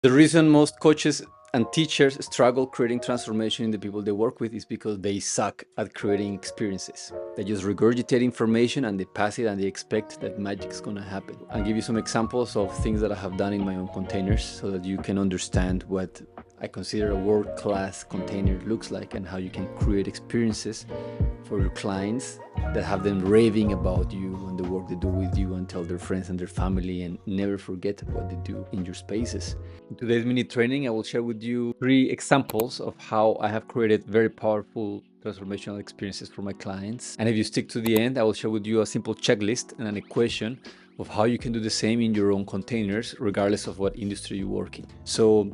The reason most coaches and teachers struggle creating transformation in the people they work with is because they suck at creating experiences. They just regurgitate information and they pass it and they expect that magic's gonna happen. I'll give you some examples of things that I have done in my own containers so that you can understand what I consider a world-class container looks like and how you can create experiences for your clients that have them raving about you and the work they do with you and tell their friends and their family and never forget what they do in your spaces. In today's mini training, I will share with you 3 examples of how I have created very powerful transformational experiences for my clients. And if you stick to the end, I will share with you a simple checklist and an equation of how you can do the same in your own containers, regardless of what industry you work in. So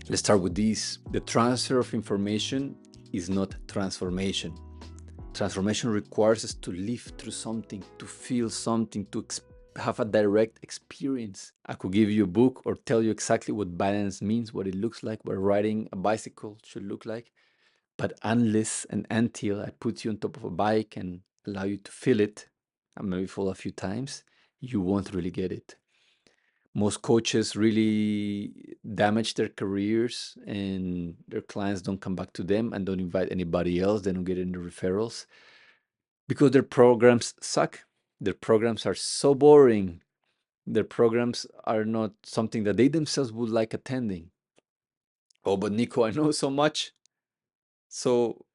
let's start with this. The transfer of information is not transformation. Transformation requires us to live through something, to feel something, to have a direct experience. I could give you a book or tell you exactly what balance means, what it looks like, what riding a bicycle should look like. But unless and until I put you on top of a bike and allow you to feel it, and maybe fall a few times, you won't really get it. Most coaches really damage their careers and their clients don't come back to them and don't invite anybody else. They don't get any referrals because their programs suck. Their programs are so boring. Their programs are not something that they themselves would like attending. Oh, but Nico, I know so much. So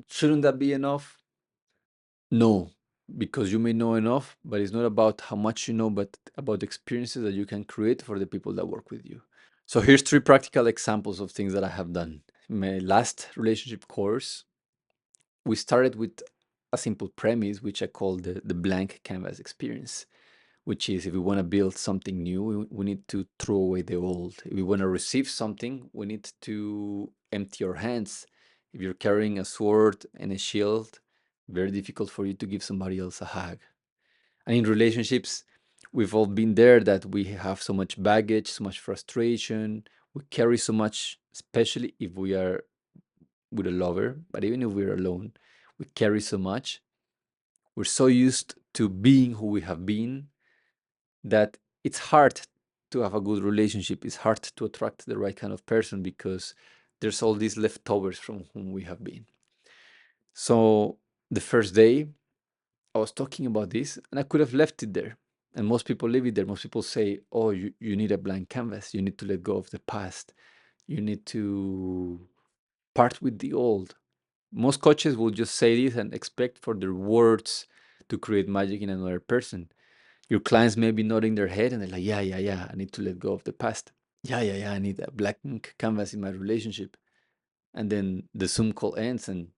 shouldn't that be enough? No, because you may know enough, but it's not about how much you know, but about the experiences that you can create for the people that work with you. So here's 3 practical examples of things that I have done. In my last relationship course, we started with a simple premise, which I call the blank canvas experience, which is if we want to build something new, we need to throw away the old. If we want to receive something, we need to empty our hands. If you're carrying a sword and a shield, very difficult for you to give somebody else a hug. And in relationships, we've all been there that we have so much baggage, so much frustration. We carry so much, especially if we are with a lover, but even if we're alone, we carry so much. We're so used to being who we have been that it's hard to have a good relationship. It's hard to attract the right kind of person because there's all these leftovers from whom we have been. So the first day, I was talking about this and I could have left it there. And most people leave it there. Most people say, oh, you need a blank canvas. You need to let go of the past. You need to part with the old. Most coaches will just say this and expect for their words to create magic in another person. Your clients may be nodding their head and they're like, yeah, yeah, yeah, I need to let go of the past. Yeah, yeah, yeah, I need a blank canvas in my relationship. And then the Zoom call ends and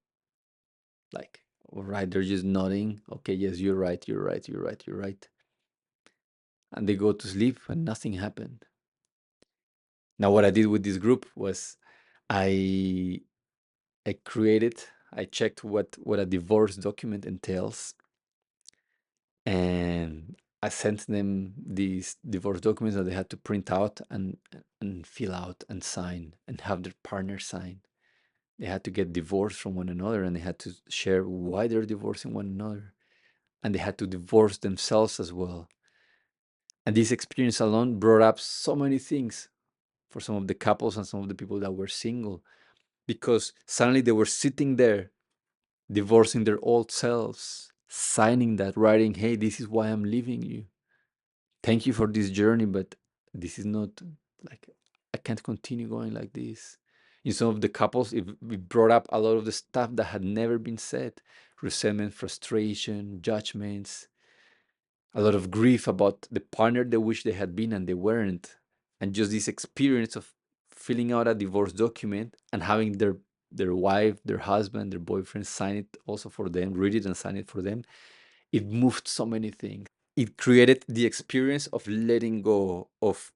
like, all right, they're just nodding. Okay, yes, you're right, you're right, you're right, you're right. And they go to sleep and nothing happened. Now, what I did with this group was I I created, I checked what a divorce document entails, and I sent them these divorce documents that they had to print out and fill out and sign and have their partner sign. They had to get divorced from one another and they had to share why they're divorcing one another. And they had to divorce themselves as well. And this experience alone brought up so many things for some of the couples and some of the people that were single because suddenly they were sitting there divorcing their old selves, signing that, writing, hey, this is why I'm leaving you. Thank you for this journey, but this is not like I can't continue going like this. In some of the couples, we brought up a lot of the stuff that had never been said: resentment, frustration, judgments, a lot of grief about the partner they wish they had been and they weren't, and just this experience of filling out a divorce document and having their wife, their husband, their boyfriend sign it also for them, read it and sign it for them. It moved so many things. It created the experience of letting go of,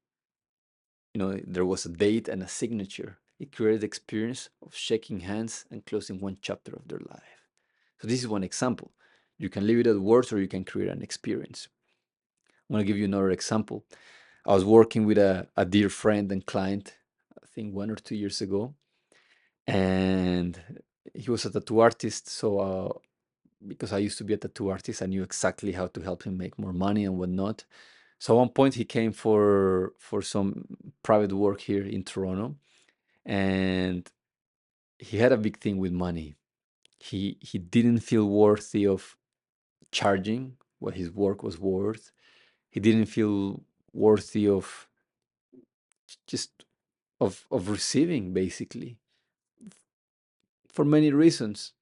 there was a date and a signature. It created the experience of shaking hands and closing one chapter of their life. So this is one example. You can leave it at words or you can create an experience. I'm going to give you another example. I was working with a dear friend and client, I think 1 or 2 years ago, and he was a tattoo artist. So because I used to be a tattoo artist, I knew exactly how to help him make more money and whatnot. So at one point he came for some private work here in Toronto, and he had a big thing with money. He didn't feel worthy of charging what his work was worth. He didn't feel worthy of just of receiving, basically, for many reasons.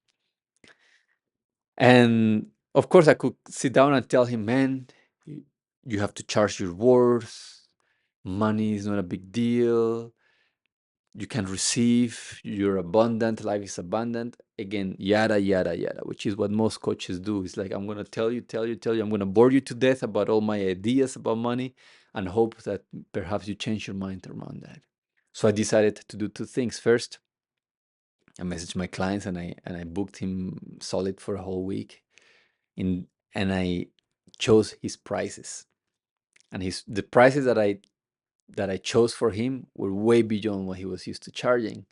And of course I could sit down and tell him, man, you you have to charge your worth. Money is not a big deal. You can receive, you're abundant, life is abundant. Again, yada yada yada, which is what most coaches do. It's like, I'm gonna tell you, I'm gonna bore you to death about all my ideas about money and hope that perhaps you change your mind around that. So I decided to do two things. First, I messaged my clients and I booked him solid for a whole week in and I chose his prices. And the prices that I chose for him were way beyond what he was used to charging.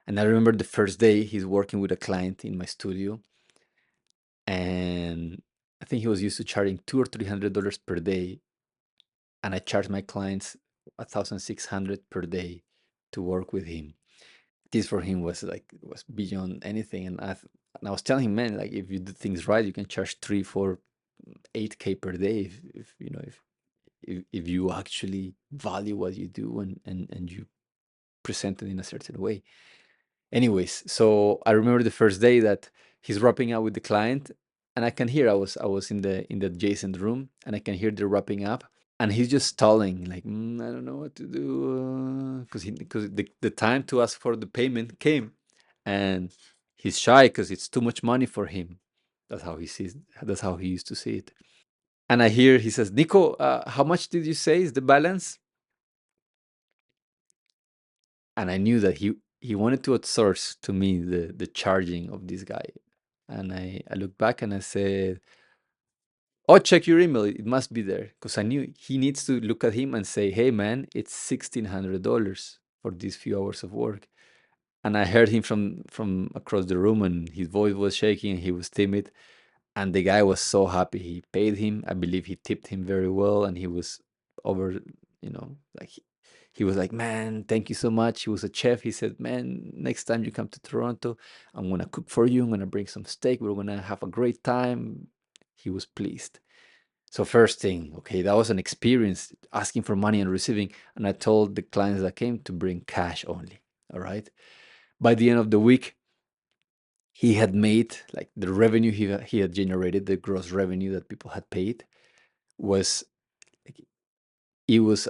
And I remember the first day he's working with a client in my studio, and I think he was used to charging $200 or $300 per day, and I charged my clients 1,600 per day to work with him. This for him was beyond anything, and I was telling him, man, like if you do things right, you can charge 3, 4, 8K per day if you know if you actually value what you do and you present it in a certain way. Anyways, so I remember the first day that he's wrapping up with the client, and I can hear I was in the adjacent room, and I can hear the wrapping up, and he's just stalling, like, I don't know what to do, because the time to ask for the payment came, and he's shy because it's too much money for him. That's how he sees. That's how he used to see it. And I hear he says, "Nico, how much did you say is the balance?" And I knew that he wanted to outsource to me the charging of this guy. And I looked back and I said, "Oh, check your email. It must be there." Because I knew he needs to look at him and say, "Hey, man, it's $1,600 for these few hours of work." And I heard him from across the room, and his voice was shaking, and he was timid. And the guy was so happy. He paid him. I believe he tipped him very well, and he was over, like he was like, "Man, thank you so much." He was a chef. He said, "Man, next time you come to Toronto, I'm gonna cook for you. I'm gonna bring some steak. We're gonna have a great time." He was pleased. So first thing, okay, that was an experience asking for money and receiving. And I told the clients that came to bring cash only. All right. By the end of the week, he had made, like, the revenue he had generated, the gross revenue that people had paid was, like, it was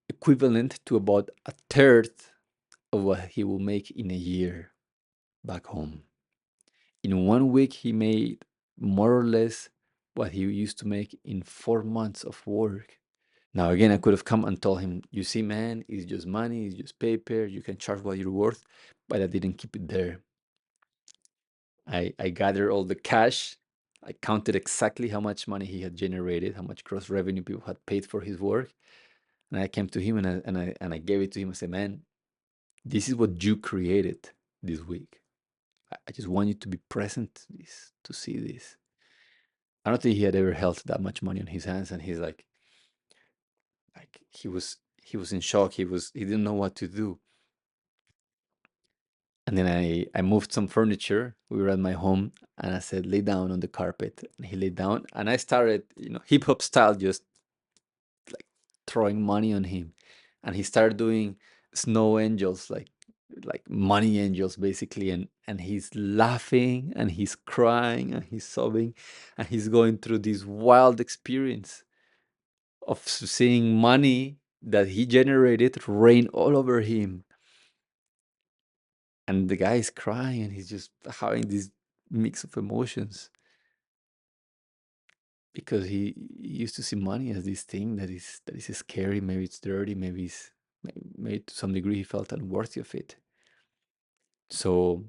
equivalent to about a third of what he will make in a year back home. In 1 week, he made more or less what he used to make in 4 months of work. Now, again, I could have come and told him, "You see, man, it's just money, it's just paper, you can charge what you're worth," but I didn't keep it there. I gathered all the cash. I counted exactly how much money he had generated, how much gross revenue people had paid for his work. And I came to him and I gave it to him. I said, "Man, this is what you created this week. I just want you to be present to this, to see this." I don't think he had ever held that much money on his hands, and he's like he was in shock. He didn't know what to do. And then I moved some furniture. We were at my home, and I said, "Lay down on the carpet." And he laid down, and I started, hip hop style, just like throwing money on him. And he started doing snow angels, like money angels, basically. And he's laughing, and he's crying, and he's sobbing, and he's going through this wild experience of seeing money that he generated rain all over him. And the guy is crying, and he's just having this mix of emotions because he used to see money as this thing that is scary. Maybe it's dirty. Maybe to some degree he felt unworthy of it. So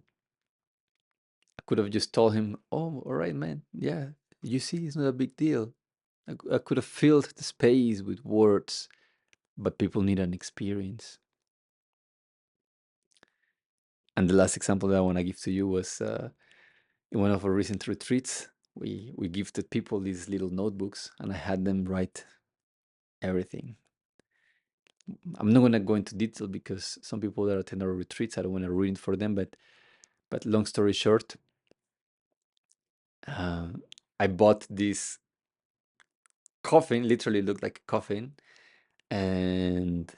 I could have just told him, "Oh, all right, man. Yeah, you see, it's not a big deal." I could have filled the space with words, but people need an experience. And the last example that I want to give to you was in one of our recent retreats. We gifted people these little notebooks, and I had them write everything. I'm not gonna go into detail because some people that attend our retreats, I don't want to ruin it for them. But long story short, uh, I bought this coffin. Literally looked like a coffin, and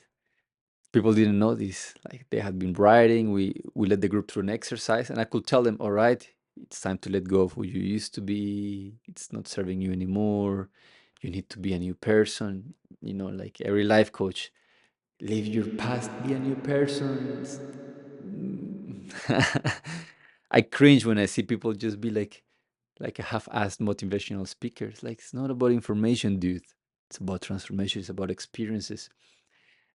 people didn't know this. Like they had been writing. We led the group through an exercise, and I could tell them, all right, it's time to let go of who you used to be. It's not serving you anymore. You need to be a new person. Like every life coach, leave your past, be a new person. Mm. I cringe when I see people just be like a half-assed motivational speakers. Like it's not about information, dude. It's about transformation. It's about experiences.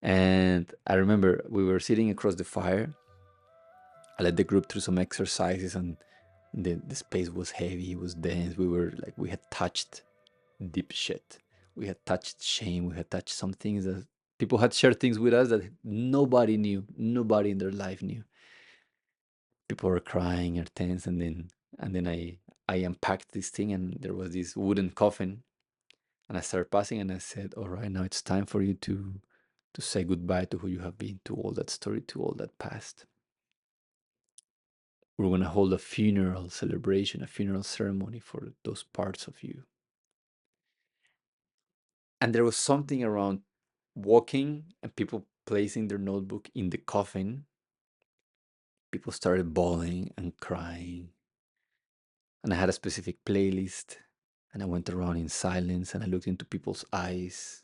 And I remember we were sitting across the fire. I led the group through some exercises, and the space was heavy, it was dense. We had touched deep shit. We had touched shame. We had touched some things that people had shared things with us that nobody knew. Nobody in their life knew. People were crying or tense, and then I unpacked this thing, and there was this wooden coffin, and I started passing, and I said, "All right, now it's time for you to say goodbye to who you have been, to all that story, to all that past. We're gonna hold a funeral celebration, a funeral ceremony for those parts of you." And there was something around walking and people placing their notebook in the coffin. People started bawling and crying, and I had a specific playlist, and I went around in silence, and I looked into people's eyes.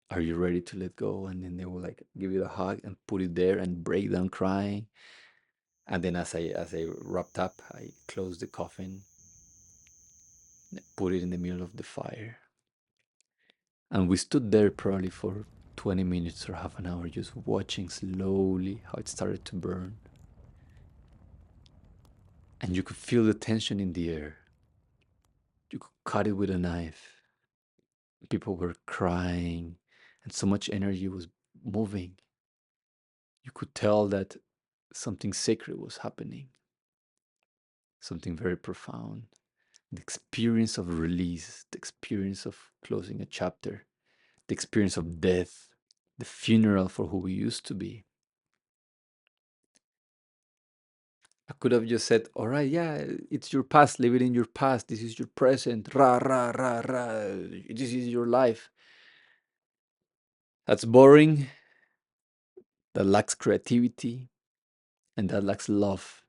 Are you ready to let go? And then they will like give you a hug and put it there and break down crying. And then as I wrapped up, I closed the coffin, put it in the middle of the fire, and we stood there probably for 20 minutes or half an hour, just watching slowly how it started to burn. And you could feel the tension in the air. You could cut it with a knife. People were crying, and so much energy was moving. You could tell that something sacred was happening, something very profound. The experience of release, the experience of closing a chapter, the experience of death, the funeral for who we used to be. I could have just said, all right, yeah, it's your past, live it in your past. This is your present. Ra, ra, ra, ra. This is your life. That's boring. That lacks creativity, and that lacks love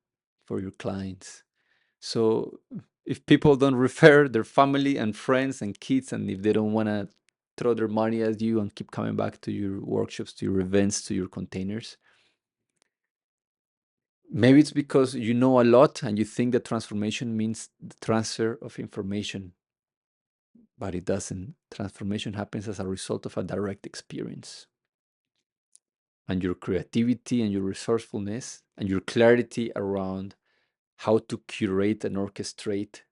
for your clients. So if people don't refer their family and friends and kids, and if they don't want to throw their money at you and keep coming back to your workshops, to your events, to your containers, maybe it's because you know a lot and you think that transformation means the transfer of information, but it doesn't. Transformation happens as a result of a direct experience. And your creativity and your resourcefulness and your clarity around how to curate and orchestrate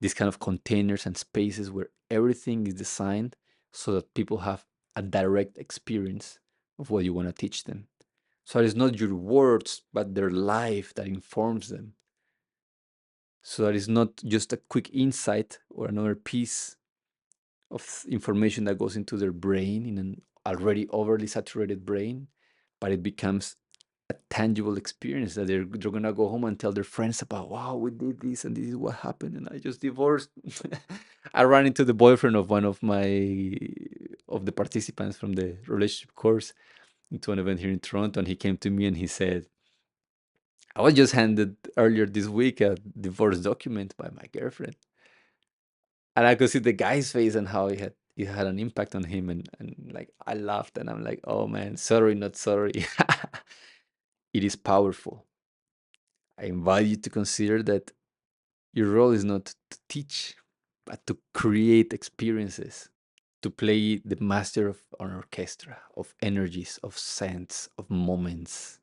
these kind of containers and spaces where everything is designed so that people have a direct experience of what you want to teach them. So it's not your words, but their life that informs them. So that it's not just a quick insight or another piece of information that goes into their brain in an already overly saturated brain, but it becomes a tangible experience that they're gonna go home and tell their friends about. Wow, we did this and this is what happened, and I just divorced. I ran into the boyfriend of one of the participants from the relationship course into an event here in Toronto, and he came to me and he said, I was just handed earlier this week a divorce document by my girlfriend. And I could see the guy's face and how it had an impact on him, and like I laughed and I'm like, oh man, sorry, not sorry. It is powerful. I invite you to consider that your role is not to teach, but to create experiences, to play the master of an orchestra, of energies, of scents, of moments,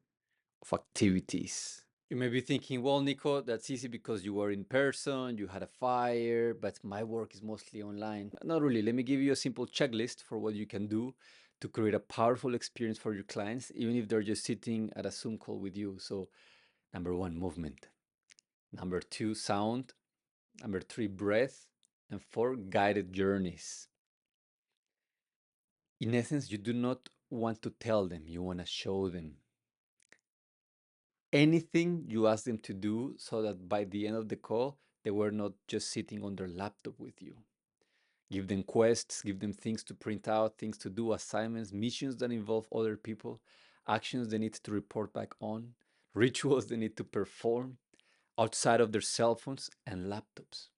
of activities. You may be thinking, well, Nico, that's easy because you were in person, you had a fire, but my work is mostly online. Not really. Let me give you a simple checklist for what you can do to create a powerful experience for your clients, even if they're just sitting at a Zoom call with you. So, number one, movement. Number two, sound. Number three, breath. And four, guided journeys. In essence, you do not want to tell them, you want to show them anything you ask them to do so that by the end of the call, they were not just sitting on their laptop with you. Give them quests, give them things to print out, things to do, assignments, missions that involve other people, actions they need to report back on, rituals they need to perform outside of their cell phones and laptops.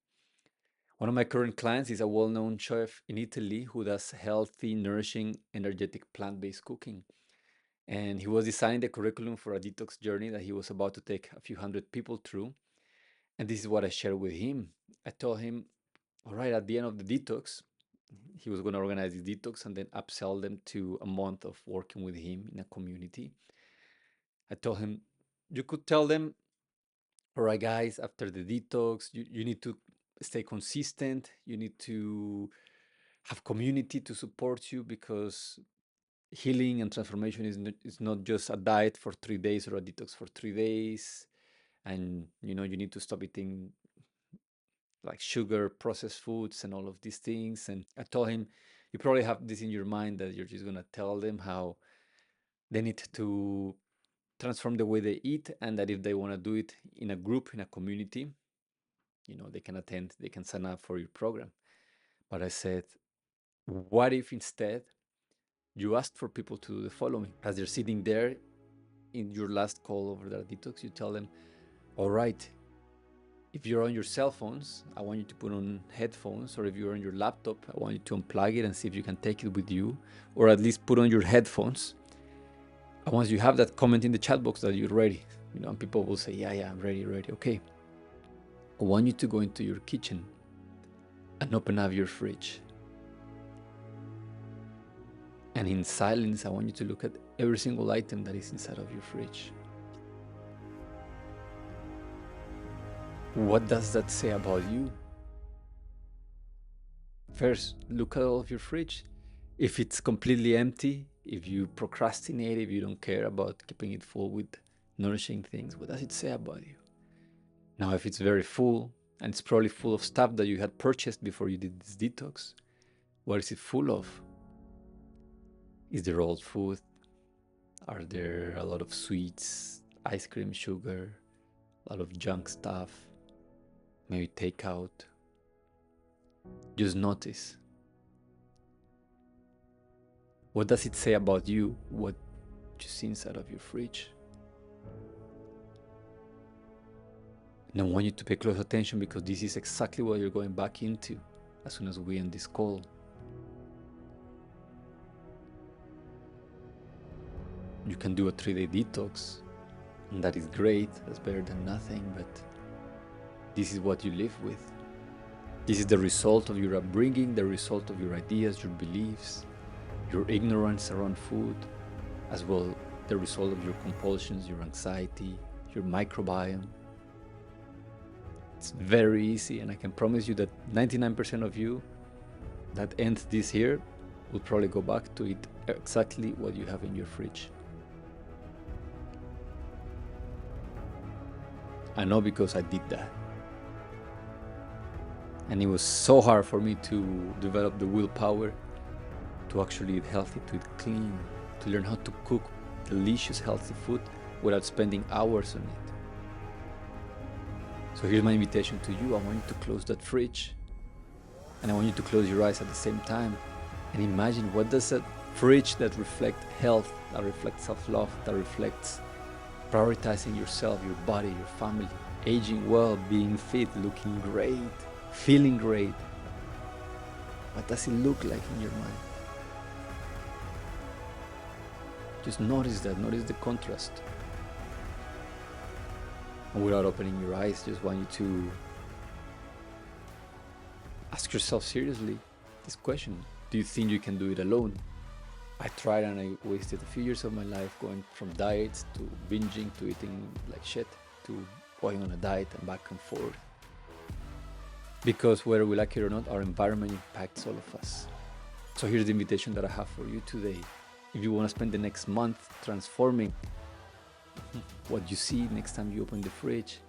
One of my current clients is a well known chef in Italy who does healthy, nourishing, energetic plant based cooking. And he was designing the curriculum for a detox journey that he was about to take a few hundred people through. And this is what I shared with him. I told him, all right, at the end of the detox, he was going to organize the detox and then upsell them to a month of working with him in a community. I told him, you could tell them, all right, guys, after the detox, you need to stay consistent. You need to have community to support you because healing and transformation is not just a diet for 3 days or a detox for 3 days. And, you need to stop eating like sugar, processed foods, and all of these things. And I told him, you probably have this in your mind that you're just going to tell them how they need to transform the way they eat, and that if they want to do it in a group, in a community, they can attend, they can sign up for your program. But I said, what if instead you asked for people to do the following? As they're sitting there in your last call over that detox, you tell them, all right, if you're on your cell phones, I want you to put on headphones, or if you're on your laptop, I want you to unplug it and see if you can take it with you, or at least put on your headphones. And once you have that, comment in the chat box that you're ready, and people will say, yeah, I'm ready. Okay. I want you to go into your kitchen and open up your fridge. And in silence, I want you to look at every single item that is inside of your fridge. What does that say about you? First, look at all of your fridge. If it's completely empty, if you procrastinate, if you don't care about keeping it full with nourishing things, what does it say about you? Now, if it's very full, and it's probably full of stuff that you had purchased before you did this detox, what is it full of? Is there old food? Are there a lot of sweets, ice cream, sugar, a lot of junk stuff? Maybe takeout? Just notice. What does it say about you, what you see inside of your fridge? And I want you to pay close attention, because this is exactly what you're going back into as soon as we end this call. You can do a 3-day detox, and that is great, that's better than nothing, but this is what you live with. This is the result of your upbringing, the result of your ideas, your beliefs, your ignorance around food, as well the result of your compulsions, your anxiety, your microbiome. It's very easy, and I can promise you that 99% of you that ends this year will probably go back to eat exactly what you have in your fridge. I know, because I did that. And it was so hard for me to develop the willpower to actually eat healthy, to eat clean, to learn how to cook delicious, healthy food without spending hours on it. So here's my invitation to you. I want you to close that fridge, and I want you to close your eyes at the same time and imagine, what does that fridge that reflects health, that reflects self-love, that reflects prioritizing yourself, your body, your family, aging well, being fit, looking great, feeling great, what does it look like in your mind? Just notice that, notice the contrast. And without opening your eyes, just want you to ask yourself seriously this question. Do you think you can do it alone? I tried, and I wasted a few years of my life going from diets to binging to eating like shit to going on a diet and back and forth. Because whether we like it or not, our environment impacts all of us. So here's the invitation that I have for you today. If you want to spend the next month transforming what you see next time you open the fridge,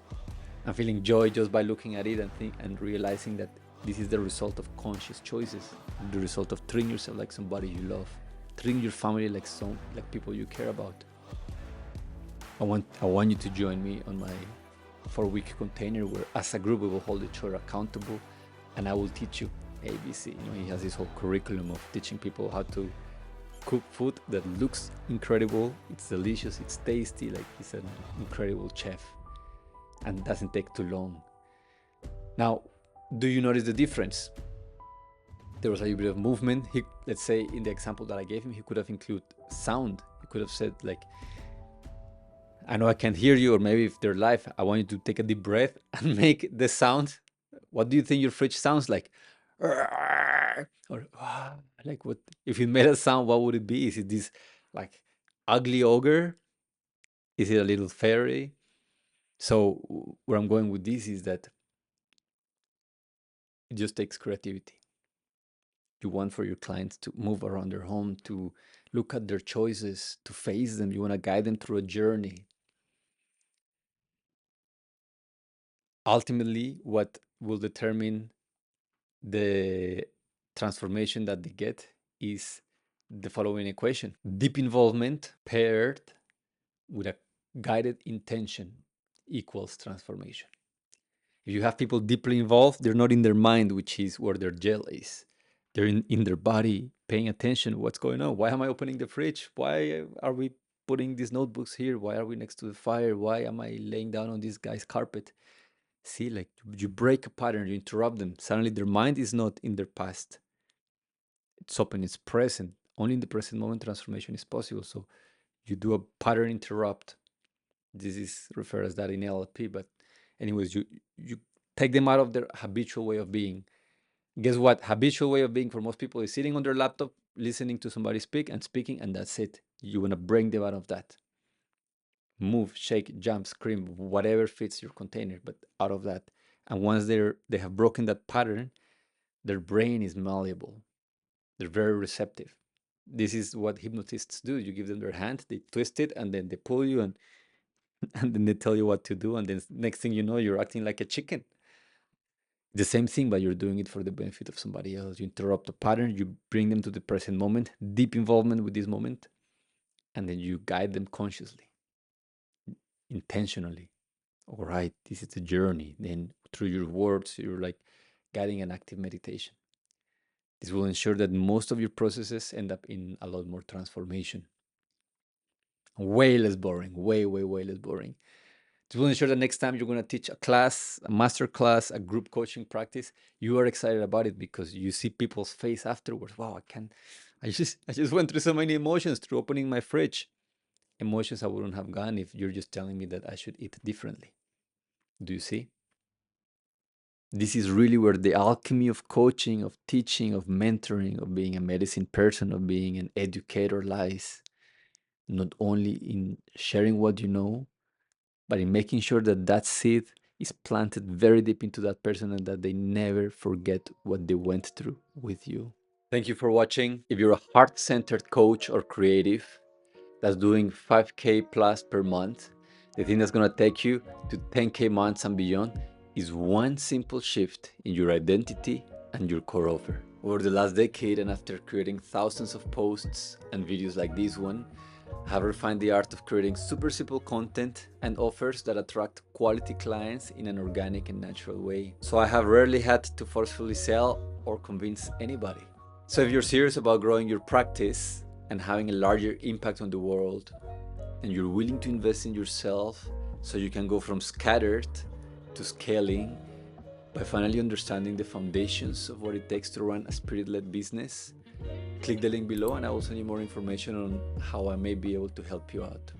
and feeling joy just by looking at it and realizing that this is the result of conscious choices, the result of treating yourself like somebody you love, treating your family like people you care about. I want you to join me on my 4-week container where as a group we will hold each other accountable, and I will teach you ABC. You know, he has this whole curriculum of teaching people how to cook food that looks incredible, it's delicious, it's tasty, like he's an incredible chef, and doesn't take too long. Now, do you notice the difference? There was a little bit of movement. Let's say in the example that I gave him, he could have included sound. He could have said like, I know I can't hear you, or maybe if they're live, I want you to take a deep breath and make the sound. What do you think your fridge sounds like? Or like, what if it made a sound, what would it be? Is it this like ugly ogre? Is it a little fairy? So where I'm going with this is that it just takes creativity. You want for your clients to move around their home, to look at their choices, to face them. You want to guide them through a journey. Ultimately, what will determine the transformation that they get is the following equation: deep involvement paired with a guided intention equals transformation. If you have people deeply involved, they're not in their mind, which is where their jail is. They're in their body, paying attention. What's going on? Why am I opening the fridge? Why are we putting these notebooks here? Why are we next to the fire? Why am I laying down on this guy's carpet? See, like you break a pattern, you interrupt them. Suddenly their mind is not in their past. It's open, it's present. Only in the present moment transformation is possible. So you do a pattern interrupt. This is referred as that in NLP, but anyways, you take them out of their habitual way of being. Guess what? Habitual way of being for most people is sitting on their laptop, listening to somebody speak and speaking, and that's it. You want to bring them out of that. Move, shake, jump, scream, whatever fits your container, but out of that. And once they have broken that pattern, their brain is malleable. They're very receptive. This is what hypnotists do. You give them their hand, they twist it, and then they pull you, and then they tell you what to do, and then next thing you know, you're acting like a chicken. The same thing, but you're doing it for the benefit of somebody else. You interrupt the pattern, you bring them to the present moment, deep involvement with this moment, and then you guide them consciously, intentionally. All right, this is a journey. Then through your words, you're like guiding an active meditation. This will ensure that most of your processes end up in a lot more transformation. Way less boring, way less boring. This will ensure that next time you're going to teach a class, a master class, a group coaching practice, you are excited about it because you see people's face afterwards. Wow, I just went through so many emotions through opening my fridge. Emotions I wouldn't have gone if you're just telling me that I should eat differently. Do you see? This is really where the alchemy of coaching, of teaching, of mentoring, of being a medicine person, of being an educator lies. Not only in sharing what you know, but in making sure that that seed is planted very deep into that person and that they never forget what they went through with you. Thank you for watching. If you're a heart-centered coach or creative that's doing 5K plus per month, the thing that's going to take you to 10K months and beyond is one simple shift in your identity and your core offer. Over the last decade, and after creating thousands of posts and videos like this one, I have refined the art of creating super simple content and offers that attract quality clients in an organic and natural way. So I have rarely had to forcefully sell or convince anybody. So if you're serious about growing your practice and having a larger impact on the world, and you're willing to invest in yourself so you can go from scattered to scaling by finally understanding the foundations of what it takes to run a spirit-led business, click the link below and I will send you more information on how I may be able to help you out.